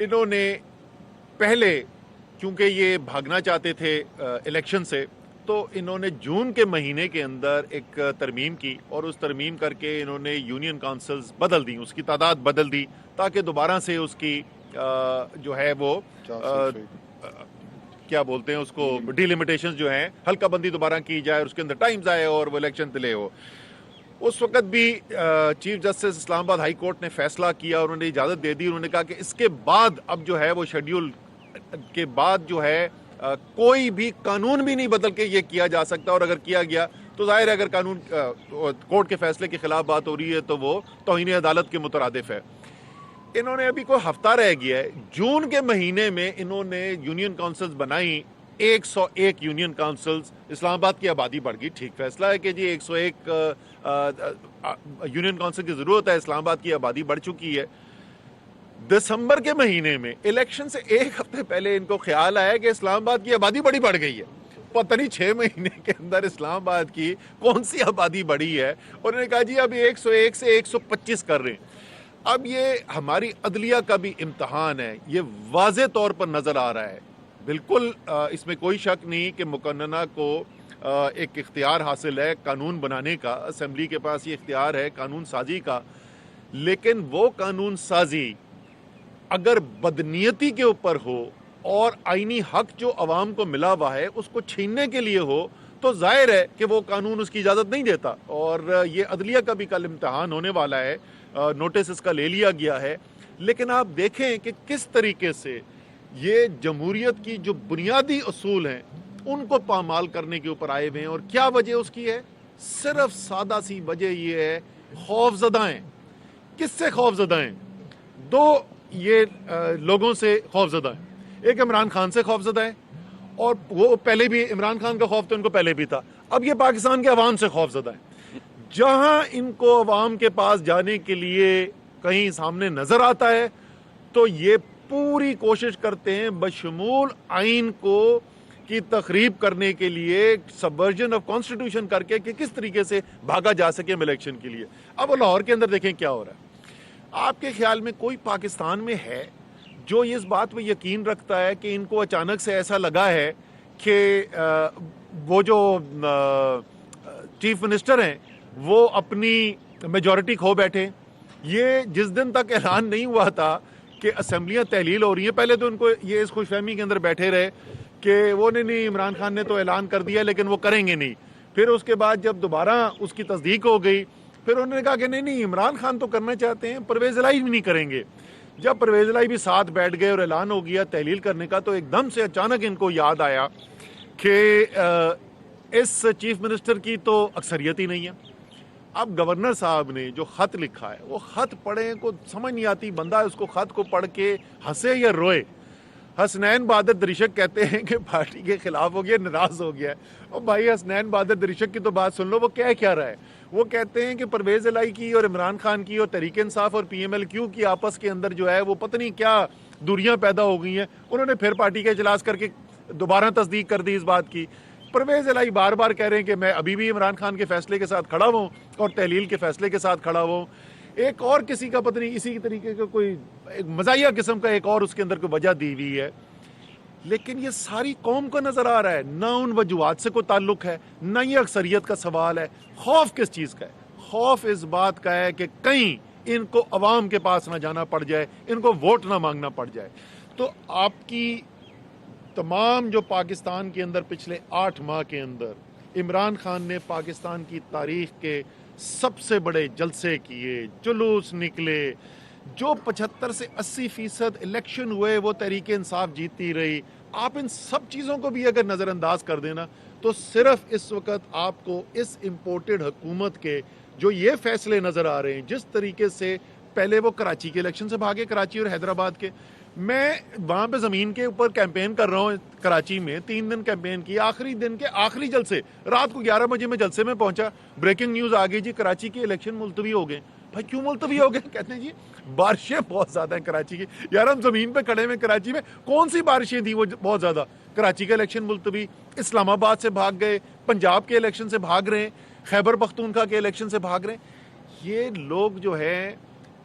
انہوں نے پہلے چونکہ یہ بھاگنا چاہتے تھے الیکشن سے، تو انہوں نے جون کے مہینے کے اندر ایک ترمیم کی اور اس ترمیم کر کے انہوں نے یونین کونسلز بدل دی، اس کی تعداد بدل دی تاکہ دوبارہ سے اس کی جو ہے وہ کیا بولتے ہیں اس کو ڈیلیمیٹیشن جو ہیں ہلکا بندی دوبارہ کی جائے اور اس کے اندر ٹائمز آئے اور وہ الیکشن ڈیلے ہو۔ اس وقت بھی چیف جسٹس اسلام آباد ہائی کورٹ نے فیصلہ کیا اور انہوں نے اجازت دے دی، انہوں نے کہا کہ اس کے بعد اب جو ہے وہ شیڈیول کے بعد جو ہے کوئی بھی قانون بھی نہیں بدل کے یہ کیا جا سکتا، اور اگر کیا گیا تو ظاہر ہے اگر قانون کورٹ کے فیصلے کے خلاف بات ہو رہی ہے تو وہ توہین عدالت کے مترادف ہے۔ انہوں نے ابھی کوئی ہفتہ رہ گیا ہے، جون کے مہینے میں انہوں نے یونین کونسلز بنائی 101 یونین کونسلز، اسلام آباد کی آبادی بڑھ گئی، ٹھیک فیصلہ ہے کہ جی 101 یونین کونسل کی ضرورت ہے، اسلام آباد کی آبادی بڑھ چکی ہے۔ دسمبر کے مہینے میں الیکشن سے ایک ہفتے پہلے ان کو خیال آیا کہ اسلام آباد کی آبادی بڑی بڑھ گئی ہے، پتہ نہیں 6 مہینے کے اندر اسلام آباد کی کون سی آبادی بڑھی ہے، اور انہوں نے کہا جی اب 101 سے 125 کر رہے ہیں۔ اب یہ ہماری عدلیہ کا بھی امتحان ہے، یہ واضح طور پر نظر آ رہا ہے، بالکل اس میں کوئی شک نہیں کہ مقننہ کو ایک اختیار حاصل ہے قانون بنانے کا، اسمبلی کے پاس یہ اختیار ہے قانون سازی کا، لیکن وہ قانون سازی اگر بدنیتی کے اوپر ہو اور آئینی حق جو عوام کو ملا ہوا ہے اس کو چھیننے کے لیے ہو تو ظاہر ہے کہ وہ قانون اس کی اجازت نہیں دیتا، اور یہ عدلیہ کا بھی کل امتحان ہونے والا ہے، نوٹس اس کا لے لیا گیا ہے۔ لیکن آپ دیکھیں کہ کس طریقے سے یہ جمہوریت کی جو بنیادی اصول ہیں ان کو پامال کرنے کے اوپر آئے ہوئے ہیں، اور کیا وجہ اس کی ہے؟ صرف سادہ سی وجہ یہ ہے، خوف زدہ ہیں۔ کس سے خوف زدہ ہیں؟ دو یہ لوگوں سے خوف زدہ ہیں، ایک عمران خان سے خوف زدہ ہے، اور وہ پہلے بھی عمران خان کا خوف تو ان کو پہلے بھی تھا، اب یہ پاکستان کے عوام سے خوف زدہ ہیں۔ جہاں ان کو عوام کے پاس جانے کے لیے کہیں سامنے نظر آتا ہے تو یہ پوری کوشش کرتے ہیں بشمول آئین کو کی تخریب کرنے کے لیے، سبورژن آف کانسٹیٹیوشن کر کے کہ کس طریقے سے بھاگا جا سکے الیکشن کے لیے۔ اب وہ لاہور کے اندر دیکھیں کیا ہو رہا ہے۔ آپ کے خیال میں کوئی پاکستان میں ہے جو اس بات پہ یقین رکھتا ہے کہ ان کو اچانک سے ایسا لگا ہے کہ وہ جو چیف منسٹر ہیں وہ اپنی میجورٹی کھو بیٹھے؟ یہ جس دن تک اعلان نہیں ہوا تھا کہ اسمبلیاں تحلیل ہو رہی ہیں، پہلے تو ان کو یہ اس خوش فہمی کے اندر بیٹھے رہے کہ وہ نہیں عمران خان نے تو اعلان کر دیا لیکن وہ کریں گے نہیں۔ پھر اس کے بعد جب دوبارہ اس کی تصدیق ہو گئی پھر انہوں نے کہا کہ نہیں عمران خان تو کرنا چاہتے ہیں، پرویز الہی بھی نہیں کریں گے۔ جب پرویز الہی بھی ساتھ بیٹھ گئے اور اعلان ہو گیا تحلیل کرنے کا تو ایک دم سے اچانک ان کو یاد آیا کہ اس چیف منسٹر کی تو اکثریت ہی نہیں ہے۔ اب گورنر صاحب نے جو خط لکھا ہے وہ خط پڑھیں کو سمجھ نہیں آتی، بندہ اس کو خط کو پڑھ کے ہنسے یا روئے۔ حسنین بہادر دریشک کہتے ہیں کہ پارٹی کے خلاف ہو گیا، ناراض ہو گیا ہے۔ اور بھائی حسنین بہادر دریشک کی تو بات سن لو، وہ کیا رہا ہے؟ وہ کہتے ہیں کہ پرویز الہی کی اور عمران خان کی اور تحریک انصاف اور پی ایم ایل کیو کی آپس کے اندر جو ہے وہ پتہ نہیں کیا دوریاں پیدا ہو گئی ہیں۔ انہوں نے پھر پارٹی کا اجلاس کر کے دوبارہ تصدیق کر دی اس بات کی۔ پرویز الہی بار بار کہہ رہے ہیں کہ میں ابھی بھی عمران خان کے فیصلے کے ساتھ کھڑا ہوں اور تحلیل کے فیصلے کے ساتھ کھڑا ہوں۔ ایک اور کسی کا پتہ نہیں اسی طریقے کا کوئی مزاحیہ قسم کا ایک اور اس کے اندر کوئی وجہ دی ہوئی ہے، لیکن یہ ساری قوم کو نظر آ رہا ہے، نہ ان وجوہات سے کوئی تعلق ہے نہ یہ اکثریت کا سوال ہے۔ خوف کس چیز کا ہے؟ خوف اس بات کا ہے کہ کہیں ان کو عوام کے پاس نہ جانا پڑ جائے، ان کو ووٹ نہ مانگنا پڑ جائے۔ تو آپ کی تمام جو پاکستان کے اندر پچھلے 8 ماہ کے اندر عمران خان نے پاکستان کی تاریخ کے سب سے بڑے جلسے کیے، جلوس نکلے، جو 75 سے 80% الیکشن ہوئے وہ تحریک انصاف جیتتی رہی، آپ ان سب چیزوں کو بھی اگر نظر انداز کر دینا تو صرف اس وقت آپ کو اس امپورٹڈ حکومت کے جو یہ فیصلے نظر آ رہے ہیں، جس طریقے سے پہلے وہ کراچی کے الیکشن سے بھاگے، کراچی اور حیدرآباد کے، میں وہاں پہ زمین کے اوپر کیمپین کر رہا ہوں کراچی میں، 3 دن کیمپین کی، آخری دن کے آخری جلسے رات کو 11 بجے میں جلسے میں پہنچا، بریکنگ نیوز آ گئی جی کراچی کے الیکشن ملتوی ہو گئے۔ بھائی کیوں ملتوی ہو گئے؟ کہتے ہیں جی بارشیں بہت زیادہ ہیں کراچی کی۔ یار ہم زمین پہ کھڑے ہوئے کراچی میں، کون سی بارشیں تھیں وہ بہت زیادہ؟ کراچی کا الیکشن ملتوی، اسلام آباد سے بھاگ گئے، پنجاب کے الیکشن سے بھاگ رہے ہیں، خیبر پختونخوا کے الیکشن سے بھاگ رہے ہیں۔ یہ لوگ جو ہیں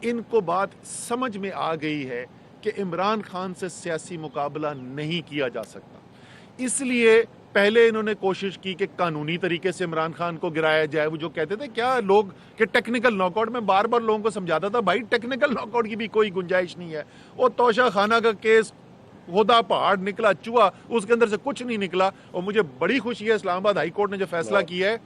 ان کو بات سمجھ میں آ گئی ہے کہ عمران خان سے سیاسی مقابلہ نہیں کیا جا سکتا، اس لیے پہلے انہوں نے کوشش کی کہ قانونی طریقے سے عمران خان کو گرایا جائے۔ وہ جو کہتے تھے کیا لوگ کہ ٹیکنیکل ناک آؤٹ، میں بار بار لوگوں کو سمجھاتا تھا بھائی ٹیکنیکل ناک آؤٹ کی بھی کوئی گنجائش نہیں ہے۔ وہ توشہ خانہ کا کیس خدا پہاڑ نکلا چوہا، اس کے اندر سے کچھ نہیں نکلا۔ اور مجھے بڑی خوشی ہے اسلام آباد ہائی کورٹ نے جو فیصلہ کیا ہے،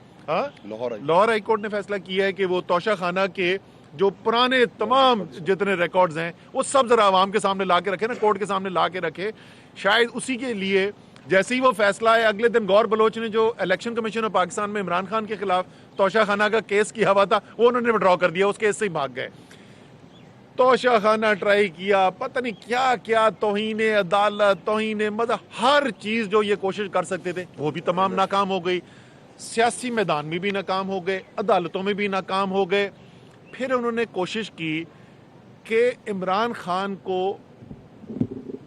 لاہور ہائی کورٹ نے فیصلہ کیا ہے کہ وہ توشہ خانہ کے جو پرانے تمام جتنے ریکارڈز ہیں وہ سب ذرا عوام کے سامنے لا کے رکھے نا، کورٹ کے سامنے لا کے رکھے۔ شاید اسی کے لیے جیسے ہی وہ فیصلہ ہے، اگلے دن گور بلوچ نے جو الیکشن کمیشن آف پاکستان میں عمران خان کے خلاف توشہ خانہ کا کیس کیا ہوا تھا وہ انہوں نے وڈرا کر دیا، اس کیس سے ہی بھاگ گئے۔ توشہ خانہ ٹرائی کیا، پتہ نہیں کیا کیا، توہین عدالت، توہین مذہب، ہر چیز جو یہ کوشش کر سکتے تھے وہ بھی تمام ناکام ہو گئی۔ سیاسی میدان میں بھی ناکام ہو گئے، عدالتوں میں بھی ناکام ہو گئے۔ پھر انہوں نے کوشش کی کہ عمران خان کو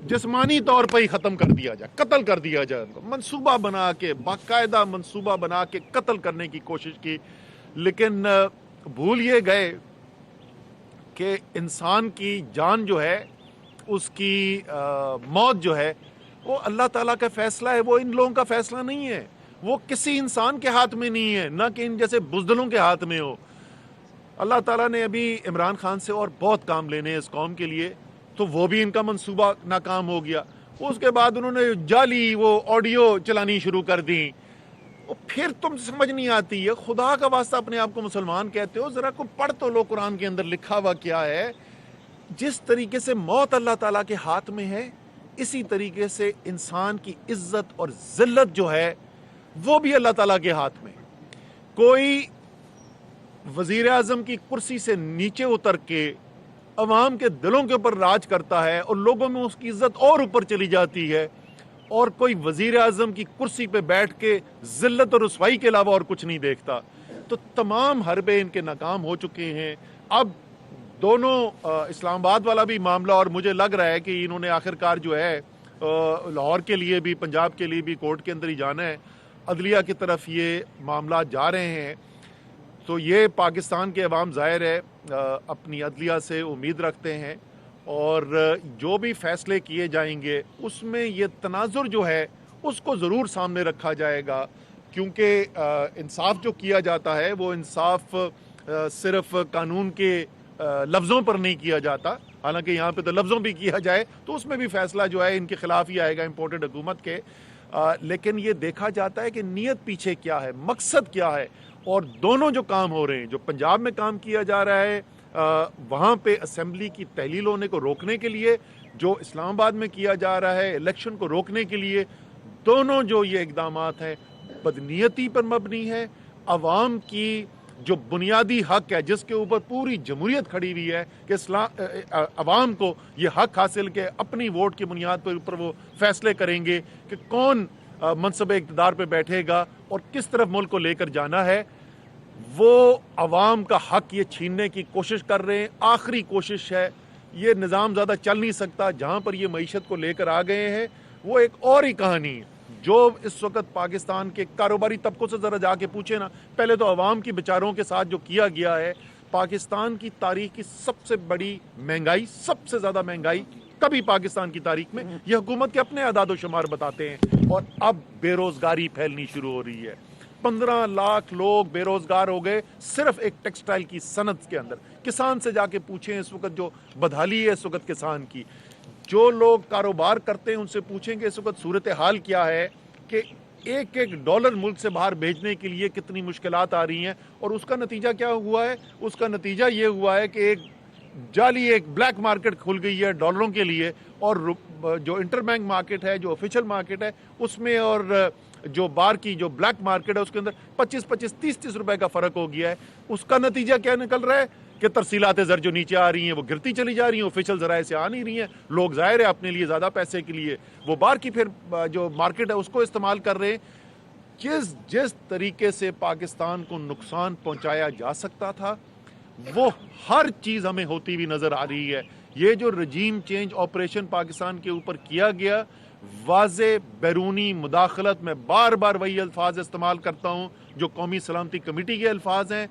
جسمانی طور پر ہی ختم کر دیا جائے، قتل کر دیا جائے، ان کو منصوبہ بنا کے، باقاعدہ منصوبہ بنا کے قتل کرنے کی کوشش کی۔ لیکن بھول یہ گئے کہ انسان کی جان جو ہے، اس کی موت جو ہے، وہ اللہ تعالیٰ کا فیصلہ ہے، وہ ان لوگوں کا فیصلہ نہیں ہے، وہ کسی انسان کے ہاتھ میں نہیں ہے، نہ کہ ان جیسے بزدلوں کے ہاتھ میں ہو۔ اللہ تعالیٰ نے ابھی عمران خان سے اور بہت کام لینے ہیں اس قوم کے لیے، تو وہ بھی ان کا منصوبہ ناکام ہو گیا۔ اس کے بعد انہوں نے جعلی وہ آڈیو چلانی شروع کر دی۔ پھر تم سمجھ نہیں آتی ہے، خدا کا واسطہ اپنے آپ کو مسلمان کہتے ہو، ذرا کو پڑھ تو لو قرآن کے اندر لکھا ہوا کیا ہے۔ جس طریقے سے موت اللہ تعالیٰ کے ہاتھ میں ہے، اسی طریقے سے انسان کی عزت اور ذلت جو ہے وہ بھی اللہ تعالیٰ کے ہاتھ میں۔ کوئی وزیر اعظم کی کرسی سے نیچے اتر کے عوام کے دلوں کے اوپر راج کرتا ہے اور لوگوں میں اس کی عزت اور اوپر چلی جاتی ہے، اور کوئی وزیر اعظم کی کرسی پہ بیٹھ کے ذلت اور رسوائی کے علاوہ اور کچھ نہیں دیکھتا۔ تو تمام حربے ان کے ناکام ہو چکے ہیں۔ اب دونوں اسلام آباد والا بھی معاملہ، اور مجھے لگ رہا ہے کہ انہوں نے آخر کار جو ہے لاہور کے لیے بھی، پنجاب کے لیے بھی کورٹ کے اندر ہی جانا ہے، عدلیہ کی طرف یہ معاملات جا رہے ہیں۔ تو یہ پاکستان کے عوام ظاہر ہے اپنی عدلیہ سے امید رکھتے ہیں، اور جو بھی فیصلے کیے جائیں گے اس میں یہ تناظر جو ہے اس کو ضرور سامنے رکھا جائے گا، کیونکہ انصاف جو کیا جاتا ہے وہ انصاف صرف قانون کے لفظوں پر نہیں کیا جاتا، حالانکہ یہاں پہ تو لفظوں بھی کیا جائے تو اس میں بھی فیصلہ جو ہے ان کے خلاف ہی آئے گا، امپورٹڈ حکومت کے۔ لیکن یہ دیکھا جاتا ہے کہ نیت پیچھے کیا ہے، مقصد کیا ہے، اور دونوں جو کام ہو رہے ہیں، جو پنجاب میں کام کیا جا رہا ہے وہاں پہ اسمبلی کی تحلیل ہونے کو روکنے کے لیے، جو اسلام آباد میں کیا جا رہا ہے الیکشن کو روکنے کے لیے، دونوں جو یہ اقدامات ہیں بدنیتی پر مبنی ہے۔ عوام کی جو بنیادی حق ہے، جس کے اوپر پوری جمہوریت کھڑی ہوئی ہے کہ عوام کو یہ حق حاصل کہ اپنی ووٹ کی بنیاد پر اوپر وہ فیصلے کریں گے کہ کون منصب اقتدار پہ بیٹھے گا اور کس طرف ملک کو لے کر جانا ہے، وہ عوام کا حق یہ چھیننے کی کوشش کر رہے ہیں۔ آخری کوشش ہے، یہ نظام زیادہ چل نہیں سکتا۔ جہاں پر یہ معیشت کو لے کر آ گئے ہیں وہ ایک اور ہی کہانی ہے۔ جو اس وقت پاکستان کے کاروباری طبقوں سے ذرا جا کے پوچھے نا، پہلے تو عوام کی بیچاروں کے ساتھ جو کیا گیا ہے، پاکستان کی تاریخ کی سب سے بڑی مہنگائی، سب سے زیادہ مہنگائی کبھی پاکستان کی تاریخ میں، یہ حکومت کے اپنے اعداد و شمار بتاتے ہیں۔ اور اب بے روزگاری پھیلنی شروع ہو رہی ہے، 15 لاکھ لوگ بے روزگار ہو گئے صرف ایک ٹیکسٹائل کی صنعت کے اندر۔ کسان سے جا کے پوچھیں اس وقت جو بدحالی ہے اس وقت کسان کی، جو لوگ کاروبار کرتے ہیں ان سے پوچھیں کہ اس وقت صورتحال کیا ہے، کہ ایک ایک ڈالر ملک سے باہر بھیجنے کے لیے کتنی مشکلات آ رہی ہیں۔ اور اس کا نتیجہ کیا ہوا ہے؟ اس کا نتیجہ یہ ہوا ہے کہ ایک جعلی ایک بلیک مارکیٹ کھل گئی ہے ڈالروں کے لیے، اور جو انٹر بینک مارکیٹ ہے، جو آفیشل مارکیٹ ہے اس میں، اور جو باہر کی جو بلیک مارکیٹ ہے اس کے اندر 25-30 روپے کا فرق ہو گیا ہے۔ اس کا نتیجہ کیا نکل رہا ہے کہ ترسیلات زر جو نیچے آ رہی ہیں وہ گرتی چلی جا رہی ہیں، آفیشل ذرائع سے آ نہیں رہی ہیں۔ لوگ ظاہر ہے اپنے لیے زیادہ پیسے کے لیے وہ باہر کی پھر جو مارکیٹ ہے اس کو استعمال کر رہے ہیں۔ جس طریقے سے پاکستان کو نقصان پہنچایا جا سکتا تھا وہ ہر چیز ہمیں ہوتی ہوئی نظر آ رہی ہے۔ یہ جو رجیم چینج آپریشن پاکستان کے اوپر کیا گیا، واضح بیرونی مداخلت، میں بار بار وہی الفاظ استعمال کرتا ہوں جو قومی سلامتی کمیٹی کے الفاظ ہیں،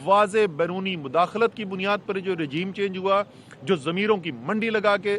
واضح بیرونی مداخلت کی بنیاد پر جو رجیم چینج ہوا، جو ضمیروں کی منڈی لگا کے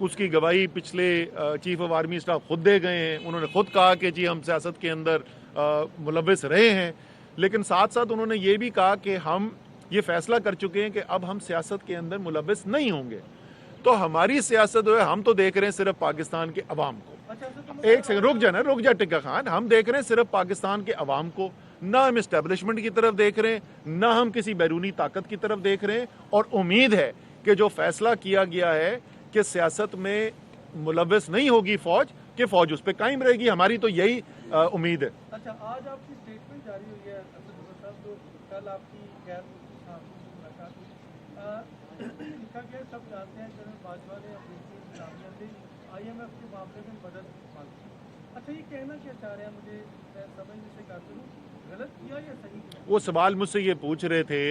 اس کی گواہی پچھلے چیف آف آرمی اسٹاف خود دے گئے ہیں. انہوں نے خود کہا کہ جی ہم سیاست کے اندر ملوث رہے ہیں, لیکن ساتھ ساتھ انہوں نے یہ بھی کہا کہ ہم یہ فیصلہ کر چکے ہیں کہ اب ہم سیاست کے اندر ملوث نہیں ہوں گے. تو ہماری سیاست جو ہے ہم تو دیکھ رہے ہیں صرف پاکستان کے عوام کو. ایک سیکنڈ رک جا ٹکا خان, ہم دیکھ رہے ہیں صرف پاکستان کے عوام کو, نہ ہم اسٹیبلشمنٹ کی طرف دیکھ رہے ہیں, نہ ہم کسی بیرونی طاقت کی طرف دیکھ رہے ہیں. اور امید ہے کہ جو فیصلہ کیا گیا ہے کہ سیاست میں ملوث نہیں ہوگی فوج, کہ فوج اس پہ قائم رہے گی. ہماری تو یہی امید ہے. اچھا, آج آپ کی اسٹیٹمنٹ جاری ہوئی ہے اسد عمر صاحب, جو کل آپ کی غیر ملکی صحافیوں سے ملاقات ہوئی, لکھا گیا سب جانتے ہیں جنرل باجوہ نے افریقی انتظامیہ سے IMF کے معاملے میں مدد مانگی. اچھا, یہ کہنا کیا چاہ رہے ہیں, مجھے سمجھنے سے قاصر ہوں, غلط کیا یا صحیح کیا؟ وہ سوال مجھ سے یہ پوچھ رہے تھے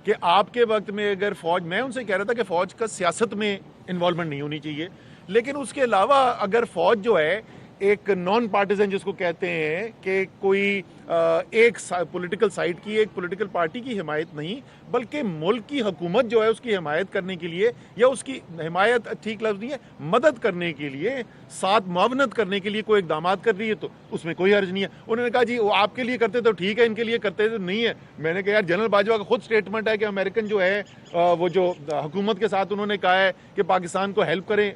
کہ آپ کے وقت میں اگر فوج, میں ان سے کہہ رہا تھا کہ فوج کا سیاست میں انوالومنٹ نہیں ہونی چاہیے, لیکن اس کے علاوہ اگر فوج جو ہے ایک نان پارٹیزن جس کو کہتے ہیں کہ کوئی ایک پولیٹیکل سائٹ کی, ایک پولیٹیکل پارٹی کی حمایت نہیں, بلکہ ملک کی حکومت جو ہے اس کی حمایت کرنے کے لیے, یا اس کی حمایت ٹھیک لفظ نہیں ہے, مدد کرنے کے لیے, ساتھ معاونت کرنے کے لیے کوئی اقدامات کر رہی ہے تو اس میں کوئی حرج نہیں ہے. انہوں نے کہا جی وہ آپ کے لیے کرتے تو ٹھیک ہے, ان کے لیے کرتے تو نہیں ہے. میں نے کہا یار جنرل باجوہ کا خود سٹیٹمنٹ ہے کہ امریکن جو ہے وہ جو حکومت کے ساتھ انہوں نے کہا ہے کہ پاکستان کو ہیلپ کریں,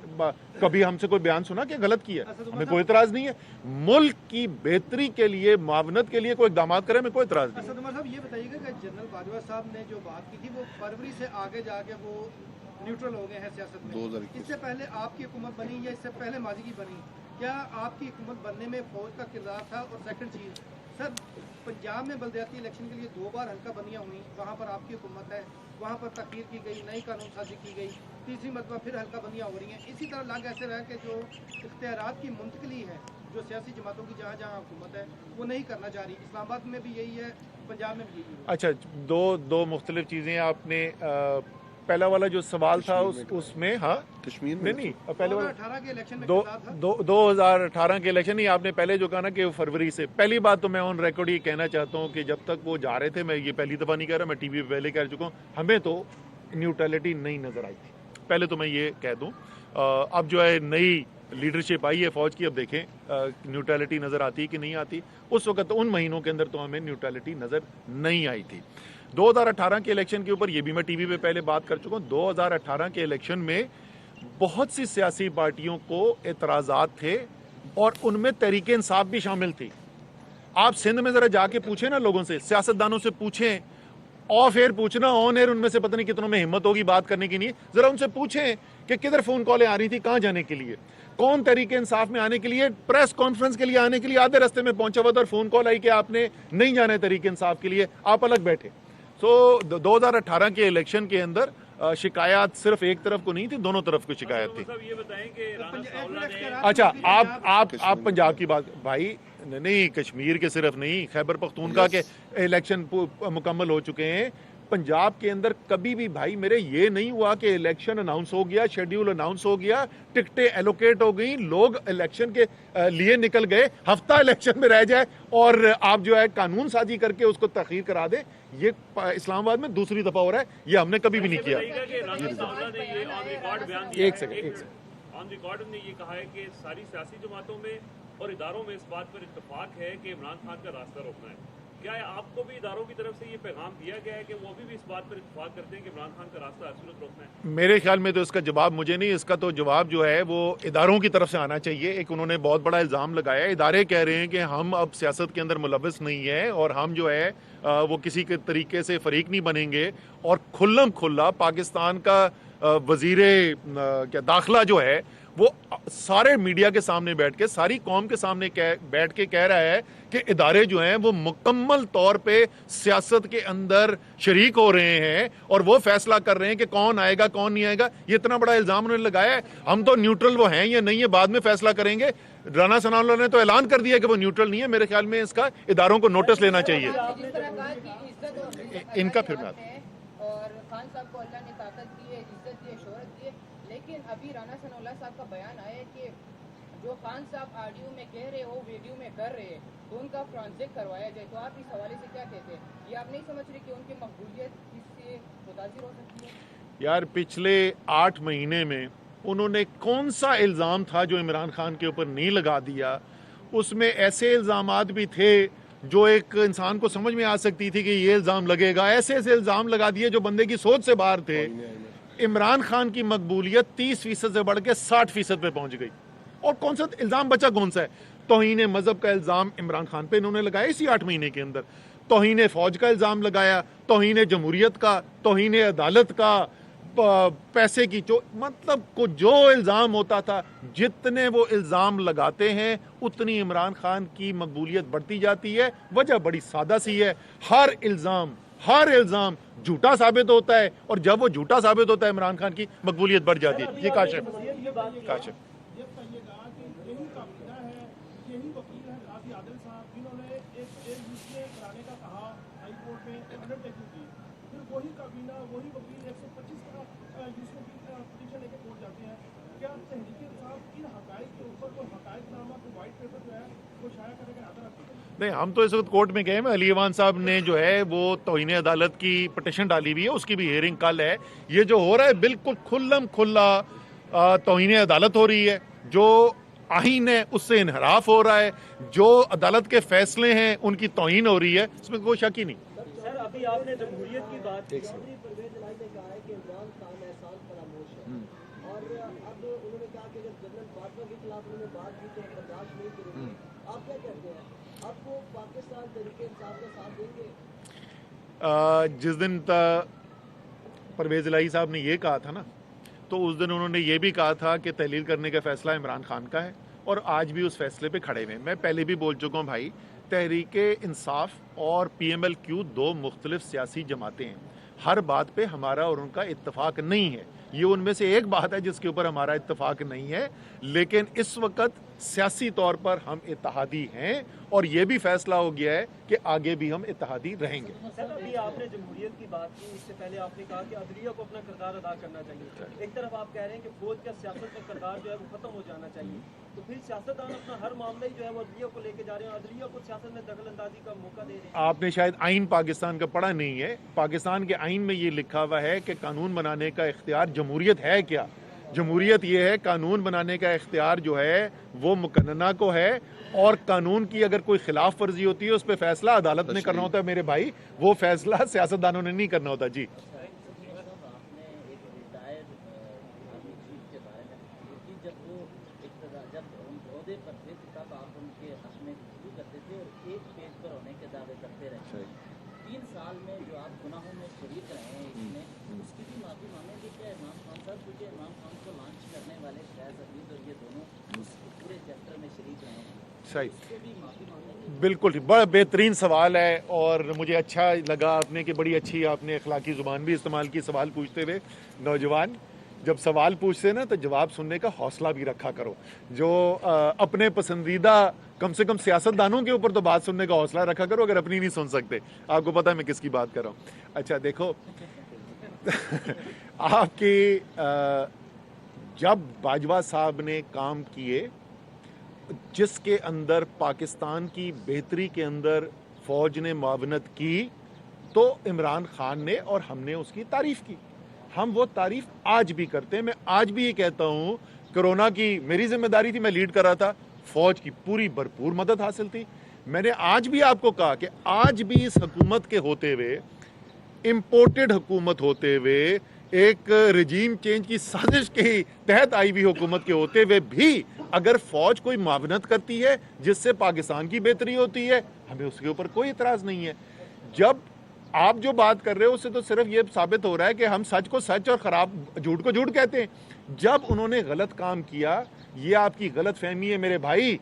کبھی ہم سے کوئی بیان سنا کہ غلط کیا؟ ہمیں کوئی اعتراض نہیں ہے. ملک کی بہتری کے لیے, معاونت کے لیے کوئی اقدامات کرے, ہمیں کوئی اعتراض نہیں. اسد عمر صاحب, یہ بتائیے گا کہ جنرل باجوہ صاحب نے جو بات کی تھی وہ فروری سے آگے جا کے وہ نیوٹرل ہو گئے ہیں سیاست میں. اس سے پہلے آپ کی حکومت بنی یا اس سے پہلے ماضی کی بنی, کیا آپ کی حکومت بننے میں فوج کا کردار تھا؟ اور سیکنڈ چیز سر, پنجاب میں بلدیاتی الیکشن کے لیے 2 بار حلقہ بندیاں ہوئیں, وہاں پر آپ کی حکومت ہے, وہاں پر تقریر کی گئی, نئی قانون سازی کی گئی, تیسری مرتبہ پھر حلقہ بندیاں ہو رہی ہیں. اسی طرح لگ ایسے رہا کہ جو اختیارات کی منتقلی ہے جو سیاسی جماعتوں کی جہاں جہاں حکومت ہے وہ نہیں کرنا چاہ رہی. اسلام آباد میں بھی یہی ہے, پنجاب میں بھی یہی ہے. اچھا, دو مختلف چیزیں آپ نے. پہلا والا جو سوال تھا اس میں, ہاں کشمیر میں نہیں, پہلے 2018 کے الیکشن میں 2018 کے الیکشن نہیں, آپ نے پہلے جو کہا نا کہ فروری سے. پہلی بات تو میں آن ریکارڈ یہ کہنا چاہتا ہوں کہ جب تک وہ جا رہے تھے, میں یہ پہلی دفعہ نہیں کہہ رہا, میں ٹی وی پہ پہلے کہہ چکا ہوں, ہمیں تو نیوٹرلٹی نہیں نظر آئی تھی. پہلے تو میں یہ کہہ دوں. اب جو ہے نئی لیڈرشپ آئی ہے فوج کی, اب دیکھیں نیوٹرلٹی نظر آتی کہ نہیں آتی. اس وقت ان مہینوں کے اندر تو ہمیں نیوٹرلٹی نظر نہیں آئی تھی. 2018 کے الیکشن کے اوپر یہ بھی میں ٹی وی پہ پہلے بات کر چکا ہوں. 2018 کے الیکشن میں بہت سی سیاسی پارٹیوں کو اعتراضات تھے, اور ان میں تحریک انصاف بھی شامل تھی. آپ سندھ میں ذرا جا کے پوچھیں نا لوگوں سے, سیاستدانوں سے پوچھیں, آف ایئر پوچھنا, آن ایئر ان میں سے پتہ نہیں کتنوں میں ہمت ہوگی بات کرنے کی. نہیں, ذرا ان سے پوچھیں کہ کدھر فون کالیں آ رہی تھی, کہاں جانے کے لیے, کون تحریک انصاف میں آنے کے لیے, پریس کانفرنس کے لیے آنے کے لیے آدھے رستے میں پہنچا ہوا تھا, اور فون کال آئی کہ آپ نے نہیں جانا ہے تحریک انصاف کے لیے, آپ الگ بیٹھے. سو 2018 کے الیکشن کے اندر شکایات صرف ایک طرف کو نہیں تھی, دونوں طرف کو شکایت تھی. اچھا, آپ پنجاب کی بات, بھائی نہیں, کشمیر کے صرف نہیں, خیبر پختونخوا کے الیکشن مکمل ہو چکے ہیں. پنجاب کے اندر کبھی بھی بھائی میرے یہ نہیں ہوا کہ الیکشن اناؤنس ہو گیا, شیڈیول اناؤنس ہو گیا, ٹکٹیں ایلوکیٹ ہو گئیں, لوگ الیکشن کے لیے نکل گئے, ہفتہ الیکشن میں رہ جائے اور آپ جو ہے قانون سازی کر کے اس کو تاخیر کرا دیں. یہ اسلام آباد میں دوسری دفعہ ہو رہا ہے, یہ ہم نے کبھی بھی نہیں کیا. ایک سیکنڈ, آن ریکارڈ نے یہ کہا ہے کہ ساری سیاسی جماعتوں میں اور اداروں میں اس بات پر اتفاق ہے کہ عمران خان کا راستہ روکنا ہے. کیا آپ کو بھی اداروں کی طرف سے یہ پیغام دیا گیا ہے کہ وہ بھی اس بات پر اتفاق کرتے ہیں کہ عمران خان کا راستہ ہر صورت روکنا ہے؟ میرے خیال میں تو اس کا جواب مجھے نہیں, اس کا تو جواب جو ہے وہ اداروں کی طرف سے آنا چاہیے. ایک انہوں نے بہت بڑا الزام لگایا ہے, ادارے کہہ رہے ہیں کہ ہم اب سیاست کے اندر ملوث نہیں ہیں, اور ہم جو ہے وہ کسی کے طریقے سے فریق نہیں بنیں گے, اور کھلم کھلا پاکستان کا وزیر داخلہ جو ہے وہ سارے میڈیا کے سامنے بیٹھ کے, ساری قوم کے سامنے بیٹھ کے کہہ رہا ہے کہ ادارے جو ہیں وہ مکمل طور پہ سیاست کے اندر شریک ہو رہے ہیں, اور وہ فیصلہ کر رہے ہیں کہ کون آئے گا کون نہیں آئے گا. یہ اتنا بڑا الزام انہوں نے لگایا ہے. ہم تو نیوٹرل وہ ہیں یا نہیں ہے بعد میں فیصلہ کریں گے. رانا ثناء اللہ نے تو اعلان کر دیا کہ وہ نیوٹرل نہیں ہے. میرے خیال میں اس کا اداروں کو نوٹس لینا چاہیے. ان کا پھر بات, اور خان صاحب کو اللہ نے طاقت دی ہے, عزت دی ہے, شہرت دی ہے, لیکن ابھی رانا ثناء اللہ صاحب کا بیان آیا ہے کہ جو خان صاحب آڈیو میں کہہ رہے ہو ویڈیو میں کر رہے ہیں تو ان کا فرانزک کروایا جائے. تو آپ اس حوالے سے کیا کہتے ہیں؟ یہ آپ نہیں سمجھ رہے کہ ان کی مقبولیت اس سے متاثر ہو سکتی ہے؟ یار پچھلے 8 مہینے میں انہوں نے کون سا الزام تھا جو عمران خان کے اوپر نہیں لگا دیا. اس میں ایسے الزامات بھی تھے جو ایک انسان کو سمجھ میں آ سکتی تھی کہ یہ الزام لگے گا. ایسے ایسے الزام لگا دیے جو بندے کی سوچ سے باہر تھے. عمران خان کی مقبولیت 30% سے بڑھ کے 60% پہ پہنچ گئی. اور کون سا الزام بچا کون سا ہے؟ توہین مذہب کا الزام عمران خان پہ انہوں نے لگایا اسی 8 مہینے کے اندر. توہین فوج کا الزام لگایا, توہین جمہوریت کا, توہین عدالت کا, پیسے کی مطلب کو جو الزام ہوتا تھا, جتنے وہ الزام لگاتے ہیں اتنی عمران خان کی مقبولیت بڑھتی جاتی ہے. وجہ بڑی سادہ سی ہے, ہر الزام جھوٹا ثابت ہوتا ہے, اور جب وہ جھوٹا ثابت ہوتا ہے عمران خان کی مقبولیت بڑھ جاتی ہے. یہ کاشف یہ کہیے گا کہ یہی کابینہ ہے, یہی وکیل ہے قاضی عادل صاحب جنہوں نے ایک یوسفے کرانے کا کہا ہائی کورٹ میں انڈرٹیکنگ کی, پھر وہی کابینہ وہی وکیل 125 کا یوسفے کی پٹیشن لے کے کورٹ جاتے ہیں. کیا تحریک انصاف ان حقائق کے اوپر کوئی حقائق نامہ کوئی وائٹ پیپر جو ہے وہ شائع کرنے کا ارادہ رکھتے ہیں؟ نہیں, ہم تو اس وقت کورٹ میں گئے ہیں. علی ایوان صاحب نے جو ہے وہ توہین عدالت کی پٹیشن ڈالی ہوئی ہے, اس کی بھی ہیئرنگ کل ہے. یہ جو ہو رہا ہے بالکل کھلم کھلا توہین عدالت ہو رہی ہے. جو آئین ہے اس سے انحراف ہو رہا ہے, جو عدالت کے فیصلے ہیں ان کی توہین ہو رہی ہے, اس میں کوئی شک ہی نہیں. سر ابھی آپ نے جمہوریت کی بات کی, پرویز الہی نے کہا ہے کہ عمران خان احسان فراموش ہے, اور اب انہوں نے کہا کہ جب جنرل باجوہ کے خلاف انہوں نے بات کی تو برداشت نہیں کریں گے. آپ کیا کہتے ہیں, اب وہ پاکستان تحریک انصاف کا ساتھ دیں گے؟ جس دن پرویز الہی صاحب نے یہ کہا تھا نا, تو اس دن انہوں نے یہ بھی کہا تھا کہ تحلیل کرنے کا فیصلہ عمران خان کا ہے, اور آج بھی اس فیصلے پہ کھڑے ہوئے ہیں. میں پہلے بھی بول چکا ہوں بھائی, تحریک انصاف اور پی ایم ایل کیو 2 مختلف سیاسی جماعتیں ہیں. ہر بات پہ ہمارا اور ان کا اتفاق نہیں ہے. یہ ان میں سے ایک بات ہے جس کے اوپر ہمارا اتفاق نہیں ہے, لیکن اس وقت سیاسی طور پر ہم اتحادی ہیں, اور یہ بھی فیصلہ ہو گیا ہے کہ آگے بھی ہم اتحادی رہیں گے. سر ابھی آپ نے جمہوریت کی بات کی, اس سے پہلے آپ نے کہا کہ عدلیہ کو اپنا کردار ادا کرنا چاہیے. ایک طرف آپ کہہ رہے ہیں کہ فوج کا سیاست کا کردار جو ہے وہ ختم ہو جانا چاہیے, تو پھر سیاستدان اپنا ہر معاملہ جو ہے وہ عدلیہ کو لے کے جا رہے ہیں, عدلیہ کو سیاست میں دخل اندازی کا موقع دے رہے ہیں. آپ نے شاید آئین پاکستان کا پڑھا نہیں ہے. پاکستان کے آئین میں یہ لکھا ہوا ہے کہ قانون بنانے کا اختیار جمہوریت ہے کیا؟ جمہوریت یہ ہے, قانون بنانے کا اختیار جو ہے وہ مقننہ کو ہے, اور قانون کی اگر کوئی خلاف ورزی ہوتی ہے اس پہ فیصلہ عدالت نے کرنا ہوتا ہے میرے بھائی, وہ فیصلہ سیاستدانوں نے نہیں کرنا ہوتا. جی بالکل بڑا بہترین سوال ہے, اور مجھے اچھا لگا آپ نے کہ بڑی اچھی آپ نے اخلاقی زبان بھی استعمال کی سوال پوچھتے ہوئے. نوجوان جب سوال پوچھتے نا تو جواب سننے کا حوصلہ بھی رکھا کرو. جو اپنے پسندیدہ کم سے کم سیاستدانوں کے اوپر تو بات سننے کا حوصلہ رکھا کرو, اگر اپنی نہیں سن سکتے. آپ کو پتہ ہے میں کس کی بات کر رہا ہوں. اچھا دیکھو آپ کی جب باجوہ صاحب نے کام کیے جس کے اندر پاکستان کی بہتری کے اندر فوج نے معاونت کی, تو عمران خان نے اور ہم نے اس کی تعریف کی. ہم وہ تعریف آج بھی کرتے ہیں. میں آج بھی یہ کہتا ہوں, کرونا کی میری ذمہ داری تھی, میں لیڈ کر رہا تھا, فوج کی پوری بھرپور مدد حاصل تھی. میں نے آج بھی آپ کو کہا کہ آج بھی اس حکومت کے ہوتے ہوئے, امپورٹڈ حکومت ہوتے ہوئے, ایک رجیم چینج کی سازش کے تحت آئی ہوئی حکومت کے ہوتے ہوئے بھی اگر فوج کوئی معاونت کرتی ہے جس سے پاکستان کی بہتری ہوتی ہے, ہمیں اس کے اوپر کوئی اعتراض نہیں ہے. جب آپ جو بات کر رہے ہو اس سے تو صرف یہ ثابت ہو رہا ہے کہ ہم سچ کو سچ اور جھوٹ کو جھوٹ کہتے ہیں. جب انہوں نے غلط کام کیا, یہ آپ کی غلط فہمی ہے میرے بھائی.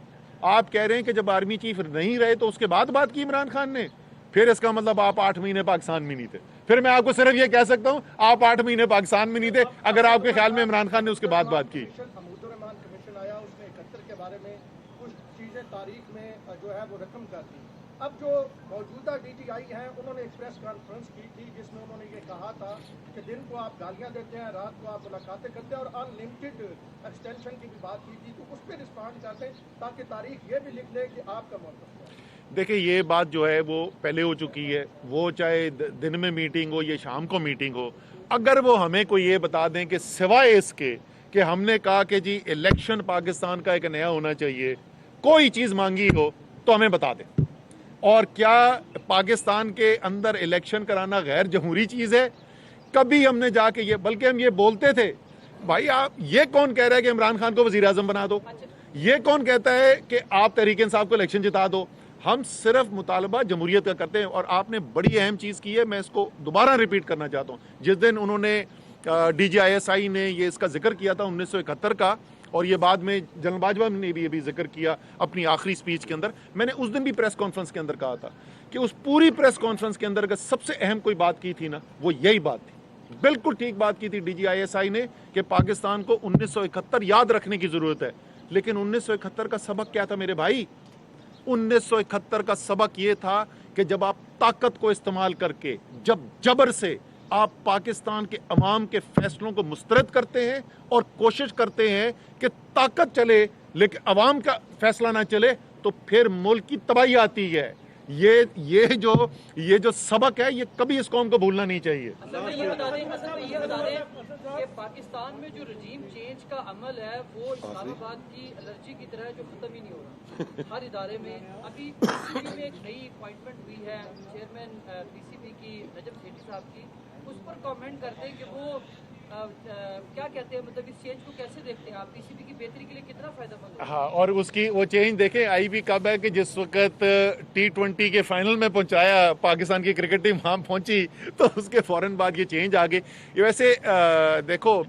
آپ کہہ رہے ہیں کہ جب آرمی چیف نہیں رہے تو اس کے بعد بات کی عمران خان نے, پھر اس کا مطلب آپ 8 مہینے پاکستان میں نہیں تھے. پھر میں آپ کو صرف یہ کہہ سکتا ہوں آپ 8 مہینے پاکستان میں نہیں تھے اگر آپ کے خیال میں عمران خان نے اس کے بعد بات کی. حمود الرحمان کمیشن آیا, اس نے 71 کے بارے میں کچھ چیزیں تاریخ میں جو ہے وہ رقم کر دی. اب جو موجودہ ڈی ٹی آئی ہیں انہوں نے ایک پریس کانفرنس کی تھی جس میں انہوں نے یہ کہا تھا کہ دن کو آپ گالیاں دیتے ہیں, رات کو آپ ملاقاتیں کرتے ہیں, اور ان لمیٹڈ ایکسٹینشن کی بھی بات کی تھی. تو اس پہ رسپانڈ کرتے ہیں تاکہ تاریخ یہ بھی لکھ لے کہ آپ کا موقف ہے. دیکھیں یہ بات جو ہے وہ پہلے ہو چکی ہے, وہ چاہے دن میں میٹنگ ہو یا شام کو میٹنگ ہو, اگر وہ ہمیں کوئی یہ بتا دیں کہ سوائے اس کے کہ ہم نے کہا کہ جی الیکشن پاکستان کا ایک نیا ہونا چاہیے, کوئی چیز مانگی ہو تو ہمیں بتا دیں. اور کیا پاکستان کے اندر الیکشن کرانا غیر جمہوری چیز ہے؟ کبھی ہم نے جا کے یہ, بلکہ ہم یہ بولتے تھے بھائی آپ, یہ کون کہہ رہا ہے کہ عمران خان کو وزیر اعظم بنا دو؟ یہ کون کہتا ہے کہ آپ تحریک انصاف کو الیکشن جتا دو؟ ہم صرف مطالبہ جمہوریت کا کرتے ہیں. اور آپ نے بڑی اہم چیز کی ہے, میں اس کو دوبارہ ریپیٹ کرنا چاہتا ہوں. جس دن انہوں نے DGISI نے یہ اس کا ذکر کیا تھا 1971 کا, اور یہ بعد میں جنرل باجوہ نے بھی ابھی ذکر کیا اپنی آخری سپیچ کے اندر, میں نے اس دن بھی پریس کانفرنس کے اندر کہا تھا کہ اس پوری پریس کانفرنس کے اندر اگر سب سے اہم کوئی بات کی تھی نا, وہ یہی بات تھی. بالکل ٹھیک بات کی تھی DGISI نے کہ پاکستان کو 1971 یاد رکھنے کی ضرورت ہے. لیکن 1971 کا سبق کیا تھا میرے بھائی؟ 1971 کا سبق یہ تھا کہ جب آپ طاقت کو استعمال کر کے, جب جبر سے آپ پاکستان کے عوام کے فیصلوں کو مسترد کرتے ہیں اور کوشش کرتے ہیں کہ طاقت چلے لیکن عوام کا فیصلہ نہ چلے, تو پھر ملک کی تباہی آتی ہے. یہ جو سبق ہے, یہ کبھی اس قوم کو بھولنا نہیں چاہیے. یہ بتا دیں کہ پاکستان میں جو رجیم چینج کا عمل ہے وہ اسلام آباد کی الرجی کی طرح جو ختم ہی نہیں ہو رہا. ہر ادارے میں ابھی PCB میں ایک نئی اپوائنٹمنٹ ہوئی ہے چیئرمین PCB کی نجم سیٹھی صاحب کی, اس پر کامنٹ کرتے ہیں کہ وہ کیا کہتے ہیں, مطلب اس چینج کو کیسے دیکھتے ہیں آپ؟ PCB کی بہتری کے لیے کتنا فائدہ مند ہے؟ ہاں, اور اس کی وہ چینج دیکھیں آئی بھی کب ہے کہ جس وقت T20 کے فائنل میں پہنچایا پاکستان کی کرکٹ ٹیم وہاں پہنچی, تو اس کے فوراً بعد یہ چینج آ گئی. یہ ویسے دیکھو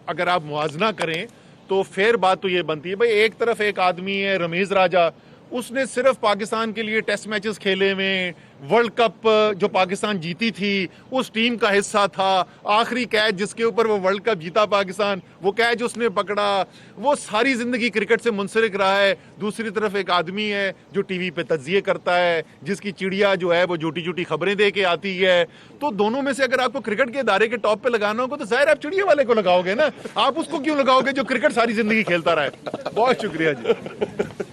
اگر آپ موازنہ کریں تو پھر بات تو یہ بنتی ہے بھائی, ایک طرف ایک آدمی ہے رمیز راجہ, اس نے صرف پاکستان کے لیے ٹیسٹ میچز کھیلے میں, ورلڈ کپ جو پاکستان جیتی تھی اس ٹیم کا حصہ تھا, آخری کیچ جس کے اوپر وہ ورلڈ کپ جیتا پاکستان, وہ کیچ اس نے پکڑا, وہ ساری زندگی کرکٹ سے منسلک رہا ہے. دوسری طرف ایک آدمی ہے جو ٹی وی پہ تجزیے کرتا ہے, جس کی چڑیا جو ہے وہ جھوٹی جھوٹی خبریں دے کے آتی ہے. تو دونوں میں سے اگر آپ کو کرکٹ کے ادارے کے ٹاپ پہ لگانا ہوگا تو ظاہر آپ چڑیا والے کو لگاؤ گے نا, آپ اس کو کیوں لگاؤ گے جو کرکٹ ساری زندگی کھیلتا رہا ہے. بہت شکریہ جی.